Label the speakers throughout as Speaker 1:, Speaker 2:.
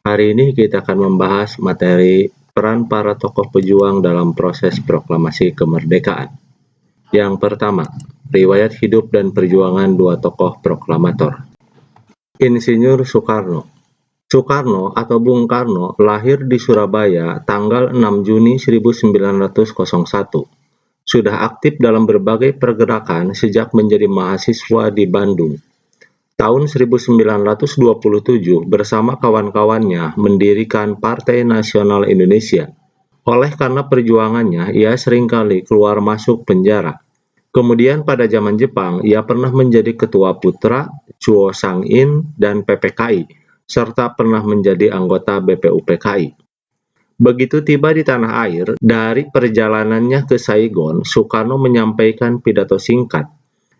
Speaker 1: Hari ini kita akan membahas materi peran para tokoh pejuang dalam proses proklamasi kemerdekaan. Yang pertama, riwayat hidup dan perjuangan dua tokoh proklamator. Insinyur Soekarno. Soekarno atau Bung Karno lahir di Surabaya tanggal 6 Juni 1901. Sudah aktif dalam berbagai pergerakan sejak menjadi mahasiswa di Bandung. Tahun 1927 bersama kawan-kawannya mendirikan Partai Nasional Indonesia. Oleh karena perjuangannya, ia seringkali keluar masuk penjara. Kemudian pada zaman Jepang, ia pernah menjadi Ketua Putra, Chuo Sang-in, dan PPKI, serta pernah menjadi anggota BPUPKI. Begitu tiba di tanah air, dari perjalanannya ke Saigon, Soekarno menyampaikan pidato singkat.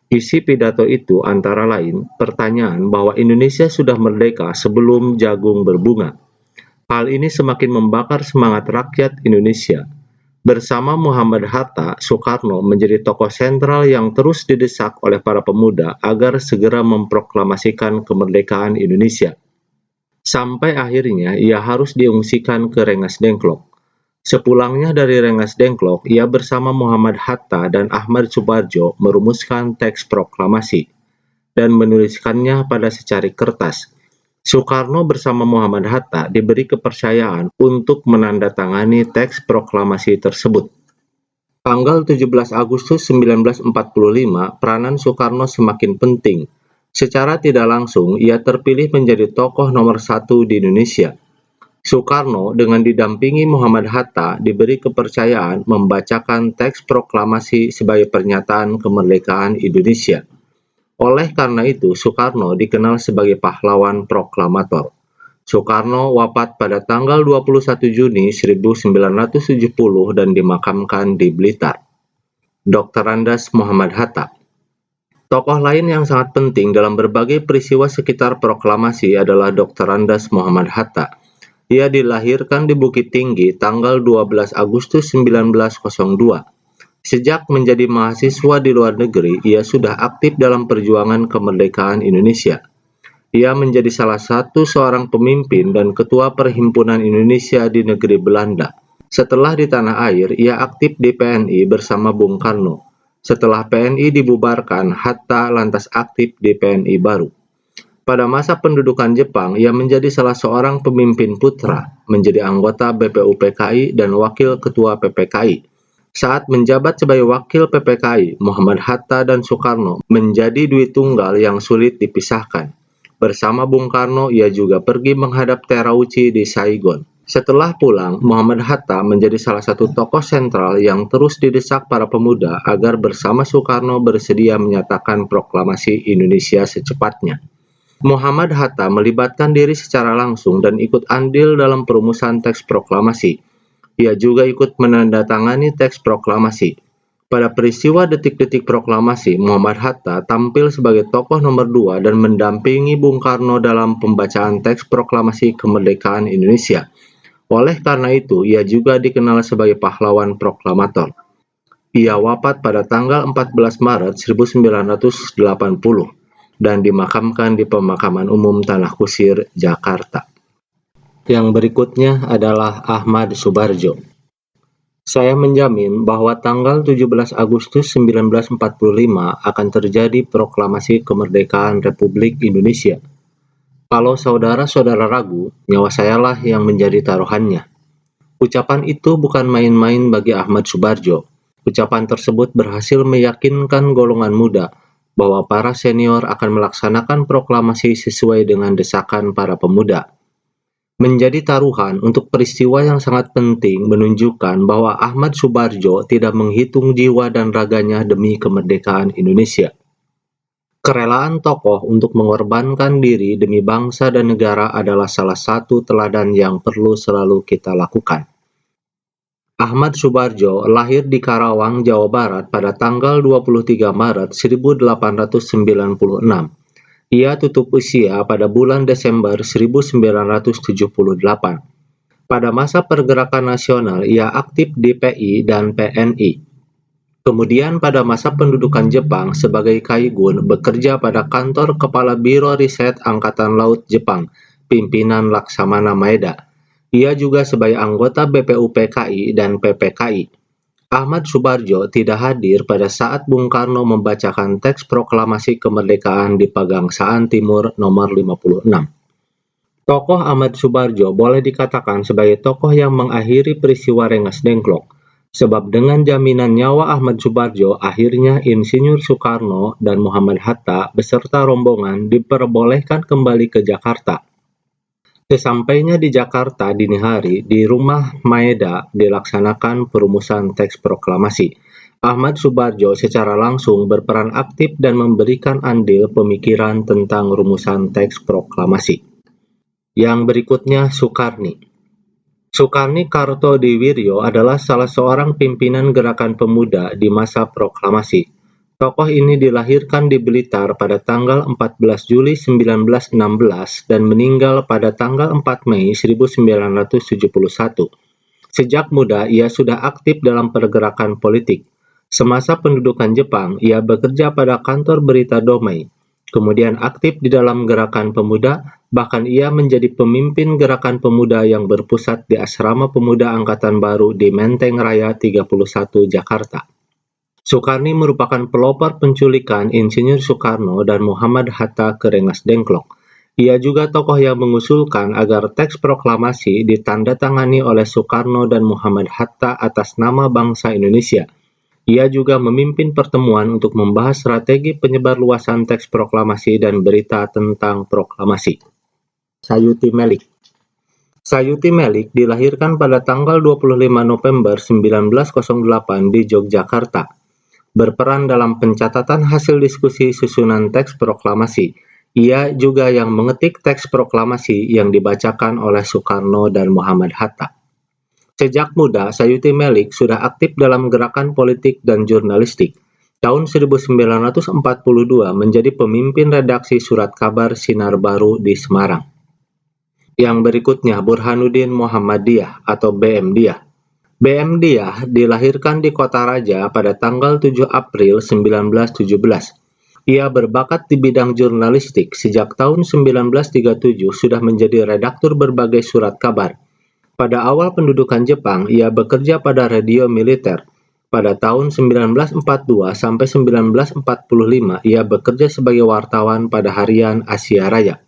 Speaker 1: Isi pidato itu antara lain pertanyaan bahwa Indonesia sudah merdeka sebelum jagung berbunga. Hal ini semakin membakar semangat rakyat Indonesia. Bersama Muhammad Hatta, Soekarno menjadi tokoh sentral yang terus didesak oleh para pemuda agar segera memproklamasikan kemerdekaan Indonesia. Sampai akhirnya ia harus diungsikan ke Rengas Dengklok. Sepulangnya dari Rengas Dengklok, ia bersama Muhammad Hatta dan Ahmad Subarjo merumuskan teks proklamasi dan menuliskannya pada secari kertas. Soekarno bersama Muhammad Hatta diberi kepercayaan untuk menandatangani teks proklamasi tersebut. Tanggal 17 Agustus 1945, peranan Soekarno semakin penting. Secara tidak langsung, ia terpilih menjadi tokoh nomor 1 di Indonesia. Soekarno dengan didampingi Muhammad Hatta diberi kepercayaan membacakan teks proklamasi sebagai pernyataan kemerdekaan Indonesia. Oleh karena itu, Soekarno dikenal sebagai pahlawan proklamator. Soekarno wafat pada tanggal 21 Juni 1970 dan dimakamkan di Blitar. Dr. Andas Muhammad Hatta. Tokoh lain yang sangat penting dalam berbagai peristiwa sekitar proklamasi adalah Dr. Andas Muhammad Hatta. Ia dilahirkan di Bukit Tinggi tanggal 12 Agustus 1902. Sejak menjadi mahasiswa di luar negeri, ia sudah aktif dalam perjuangan kemerdekaan Indonesia. Ia menjadi salah satu seorang pemimpin dan ketua Perhimpunan Indonesia di negeri Belanda. Setelah di tanah air, ia aktif di PNI bersama Bung Karno. Setelah PNI dibubarkan, Hatta lantas aktif di PNI baru. Pada masa pendudukan Jepang, ia menjadi salah seorang pemimpin putra, menjadi anggota BPUPKI dan wakil ketua PPKI. Saat menjabat sebagai wakil PPKI, Muhammad Hatta dan Soekarno menjadi dui tunggal yang sulit dipisahkan. Bersama Bung Karno, ia juga pergi menghadap Terauchi di Saigon. Setelah pulang, Muhammad Hatta menjadi salah satu tokoh sentral yang terus didesak para pemuda agar bersama Soekarno bersedia menyatakan proklamasi Indonesia secepatnya. Muhammad Hatta melibatkan diri secara langsung dan ikut andil dalam perumusan teks proklamasi. Ia juga ikut menandatangani teks proklamasi. Pada peristiwa detik-detik proklamasi, Muhammad Hatta tampil sebagai tokoh nomor 2 dan mendampingi Bung Karno dalam pembacaan teks proklamasi kemerdekaan Indonesia. Oleh karena itu, ia juga dikenal sebagai pahlawan proklamator. Ia wafat pada tanggal 14 Maret 1980. Dan dimakamkan di Pemakaman Umum Tanah Kusir, Jakarta. Yang berikutnya adalah Ahmad Subarjo. Saya menjamin bahwa tanggal 17 Agustus 1945 akan terjadi proklamasi kemerdekaan Republik Indonesia. Kalau saudara-saudara ragu, nyawa sayalah yang menjadi taruhannya. Ucapan itu bukan main-main bagi Ahmad Subarjo. Ucapan tersebut berhasil meyakinkan golongan muda bahwa para senior akan melaksanakan proklamasi sesuai dengan desakan para pemuda. Menjadi taruhan untuk peristiwa yang sangat penting menunjukkan bahwa Ahmad Subarjo tidak menghitung jiwa dan raganya demi kemerdekaan Indonesia. Kerelaan tokoh untuk mengorbankan diri demi bangsa dan negara adalah salah satu teladan yang perlu selalu kita lakukan. Ahmad Subarjo lahir di Karawang, Jawa Barat pada tanggal 23 Maret 1896. Ia tutup usia pada bulan Desember 1978. Pada masa pergerakan nasional, ia aktif di PI dan PNI. Kemudian pada masa pendudukan Jepang sebagai kaigun bekerja pada kantor Kepala Biro Riset Angkatan Laut Jepang pimpinan Laksamana Maeda. Ia juga sebagai anggota BPUPKI dan PPKI. Ahmad Soebardjo tidak hadir pada saat Bung Karno membacakan teks proklamasi kemerdekaan di Pegangsaan Timur nomor 56. Tokoh Ahmad Soebardjo boleh dikatakan sebagai tokoh yang mengakhiri peristiwa Rengas Dengklok, sebab dengan jaminan nyawa Ahmad Soebardjo, akhirnya Insinyur Soekarno dan Muhammad Hatta beserta rombongan diperbolehkan kembali ke Jakarta. Sesampainya di Jakarta dini hari, di rumah Maeda dilaksanakan perumusan teks proklamasi. Ahmad Soebardjo secara langsung berperan aktif dan memberikan andil pemikiran tentang rumusan teks proklamasi. Yang berikutnya, Soekarni. Soekarni Kartodiwiryo adalah salah seorang pimpinan gerakan pemuda di masa proklamasi. Tokoh ini dilahirkan di Blitar pada tanggal 14 Juli 1916 dan meninggal pada tanggal 4 Mei 1971. Sejak muda, ia sudah aktif dalam pergerakan politik. Semasa pendudukan Jepang, ia bekerja pada kantor berita Domei. Kemudian aktif di dalam gerakan pemuda, bahkan ia menjadi pemimpin gerakan pemuda yang berpusat di Asrama Pemuda Angkatan Baru di Menteng Raya 31, Jakarta. Soekarni merupakan pelopor penculikan Insinyur Soekarno dan Muhammad Hatta ke Rengas Dengklok. Ia juga tokoh yang mengusulkan agar teks proklamasi ditandatangani oleh Soekarno dan Muhammad Hatta atas nama bangsa Indonesia. Ia juga memimpin pertemuan untuk membahas strategi penyebarluasan teks proklamasi dan berita tentang proklamasi. Sayuti Melik. Sayuti Melik dilahirkan pada tanggal 25 November 1908 di Yogyakarta. Berperan dalam pencatatan hasil diskusi susunan teks proklamasi. Ia juga yang mengetik teks proklamasi yang dibacakan oleh Soekarno dan Muhammad Hatta. Sejak muda, Sayuti Melik sudah aktif dalam gerakan politik dan jurnalistik. Tahun 1942 menjadi pemimpin redaksi surat kabar Sinar Baru di Semarang. Yang berikutnya, Burhanuddin Muhammadiyah atau BM Dyah. BM Dyah dilahirkan di Kota Raja pada tanggal 7 April 1917. Ia berbakat di bidang jurnalistik. Sejak tahun 1937 sudah menjadi redaktur berbagai surat kabar. Pada awal pendudukan Jepang, ia bekerja pada radio militer. Pada tahun 1942 sampai 1945, ia bekerja sebagai wartawan pada harian Asia Raya.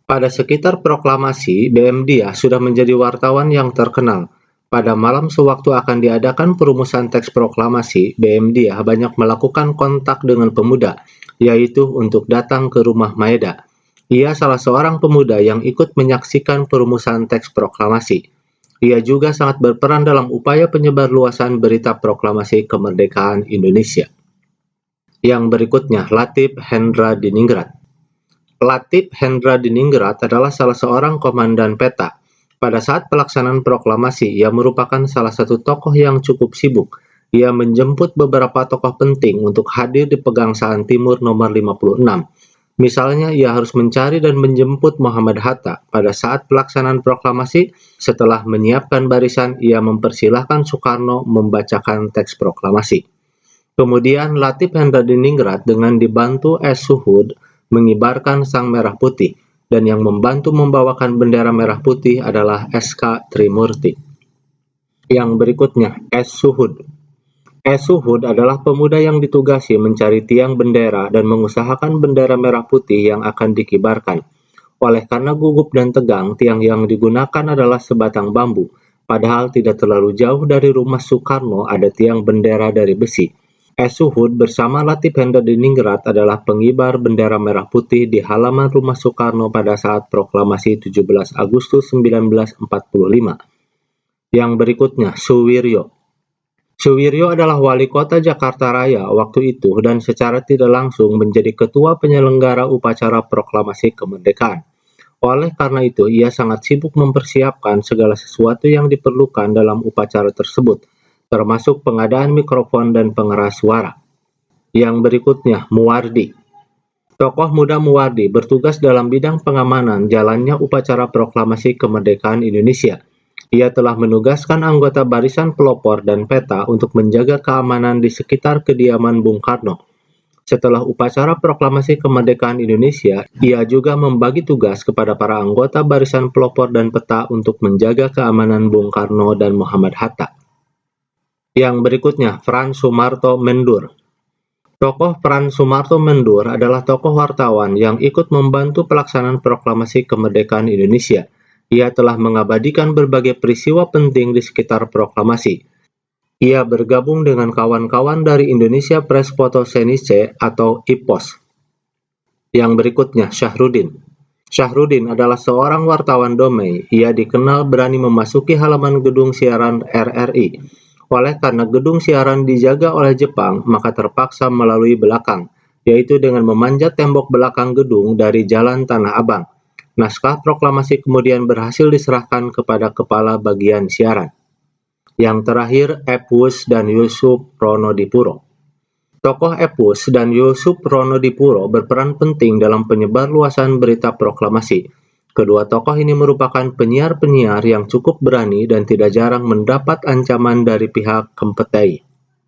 Speaker 1: Pada sekitar proklamasi, BM Dyah sudah menjadi wartawan yang terkenal. Pada malam sewaktu akan diadakan perumusan teks proklamasi, BM Dyah banyak melakukan kontak dengan pemuda, yaitu untuk datang ke rumah Maeda. Ia salah seorang pemuda yang ikut menyaksikan perumusan teks proklamasi. Ia juga sangat berperan dalam upaya penyebarluasan berita proklamasi kemerdekaan Indonesia. Yang berikutnya, Latif Hendra Diningrat. Latif Hendra Diningrat adalah salah seorang komandan peta. Pada saat pelaksanaan proklamasi, ia merupakan salah satu tokoh yang cukup sibuk. Ia menjemput beberapa tokoh penting untuk hadir di Pegangsaan Timur nomor 56. Misalnya, ia harus mencari dan menjemput Muhammad Hatta. Pada saat pelaksanaan proklamasi, setelah menyiapkan barisan, ia mempersilahkan Soekarno membacakan teks proklamasi. Kemudian, Latif Hendra Diningrat dengan dibantu S. Suhud mengibarkan sang merah putih. Dan yang membantu membawakan bendera merah putih adalah S.K. Trimurti. Yang berikutnya, S. Suhud. S. Suhud adalah pemuda yang ditugasi mencari tiang bendera dan mengusahakan bendera merah putih yang akan dikibarkan. Oleh karena gugup dan tegang, tiang yang digunakan adalah sebatang bambu. Padahal tidak terlalu jauh dari rumah Soekarno ada tiang bendera dari besi. S. Suhud bersama Latif Hendra Diningrat adalah pengibar bendera merah putih di halaman rumah Soekarno pada saat proklamasi 17 Agustus 1945. Yang berikutnya, Suwiryo. Suwiryo adalah wali kota Jakarta Raya waktu itu dan secara tidak langsung menjadi ketua penyelenggara upacara proklamasi kemerdekaan. Oleh karena itu, ia sangat sibuk mempersiapkan segala sesuatu yang diperlukan dalam upacara tersebut, termasuk pengadaan mikrofon dan pengeras suara. Yang berikutnya, Muwardi. Tokoh muda Muwardi bertugas dalam bidang pengamanan jalannya upacara proklamasi kemerdekaan Indonesia. Ia telah menugaskan anggota barisan pelopor dan peta untuk menjaga keamanan di sekitar kediaman Bung Karno. Setelah upacara proklamasi kemerdekaan Indonesia, ia juga membagi tugas kepada para anggota barisan pelopor dan peta untuk menjaga keamanan Bung Karno dan Muhammad Hatta. Yang berikutnya, Frans Sumarto Mendur. Tokoh Frans Sumarto Mendur adalah tokoh wartawan yang ikut membantu pelaksanaan proklamasi kemerdekaan Indonesia. Ia telah mengabadikan berbagai peristiwa penting di sekitar proklamasi. Ia bergabung dengan kawan-kawan dari Indonesia Press Photosynthesis atau IPOS. Yang berikutnya, Syahrudin. Syahrudin adalah seorang wartawan Domei. Ia dikenal berani memasuki halaman gedung siaran RRI. Oleh karena gedung siaran dijaga oleh Jepang, maka terpaksa melalui belakang, yaitu dengan memanjat tembok belakang gedung dari Jalan Tanah Abang. Naskah proklamasi kemudian berhasil diserahkan kepada kepala bagian siaran. Yang terakhir, Epwus dan Yusuf Pronodipuro. Tokoh Epwus dan Yusuf Pronodipuro berperan penting dalam penyebarluasan berita proklamasi. Kedua tokoh ini merupakan penyiar-penyiar yang cukup berani dan tidak jarang mendapat ancaman dari pihak Kemptei.